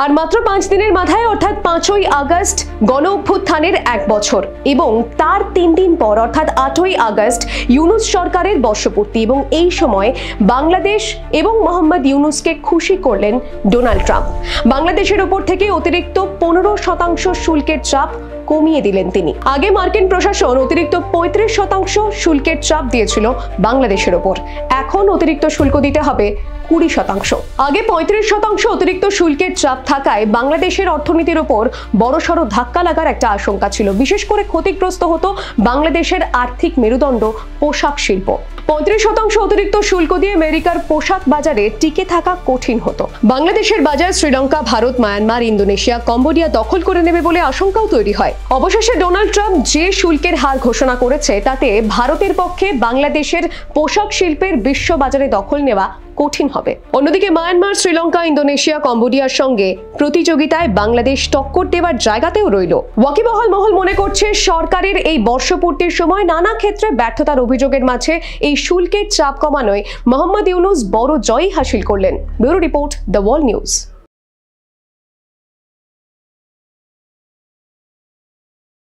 আর মাত্র 5 দিনের মাথায় অর্থাৎ 5ই আগস্ট গণ অভ্যুত্থানের 1 বছর এবং তার 3 দিন পর অর্থাৎ 8ই আগস্ট ইউনূস সরকারের বর্ষপূর্তি এবং এই সময় বাংলাদেশ এবং মোহাম্মদ ইউনূসকে খুশি করলেন ডোনাল্ড ট্রাম্প। বাংলাদেশের উপর থেকে অতিরিক্ত 15% শুল্কের চাপ কমিয়ে দিলেন তিনি। আগে মার্কিন প্রশাসন অতিরিক্ত 35% শুল্কের চাপ দিয়েছিল বাংলাদেশের উপর, এখন অতিরিক্ত শুল্ক দিতে হবে 20%। আগে 35% অতিরিক্ত শুল্কের চাপ থাকায় বাংলাদেশের অর্থনীতির উপর বড়সড় ধাক্কা লাগার একটা আশঙ্কা ছিল। বিশেষ করে ক্ষতিগ্রস্ত হতো বাংলাদেশের আর্থিক মেরুদণ্ড পোশাক শিল্প। 35% অতিরিক্ত শুল্ক দিয়ে আমেরিকার পোশাক বাজারে টিকে থাকা কঠিন হতো। বাংলাদেশের বাজার Sri Lanka, Bharat, Myanmar, Indonesia, Cambodia দখল করে নেবে বলে আশঙ্কাও তৈরি হয়। অবশেষে ডোনাল্ড ট্রাম্প যে শুল্কের হার ঘোষণা করেছে তাতে ভারতের পক্ষে বাংলাদেশের পোশাক শিল্পের বিশ্ব বাজারে দখল নেওয়া কঠিন হবে। অন্যদিকে মায়ানমার, শ্রীলঙ্কা, ইন্দোনেশিয়া, কম্বোডিয়ার সঙ্গে প্রতিযোগিতায় বাংলাদেশ টক্কর দেওয়ার জায়গাতেও রইল। ওয়াকিবহাল মহল মনে করছে সরকারের এই বর্ষপূর্তির সময় নানা ক্ষেত্রে ব্যর্থতার অভিযোগের মাঝে এই শুল্কের চাপ কমানোয় মোহাম্মদ ইউনূস বড় জয় হাসিল করলেন। Bureau report, the world news.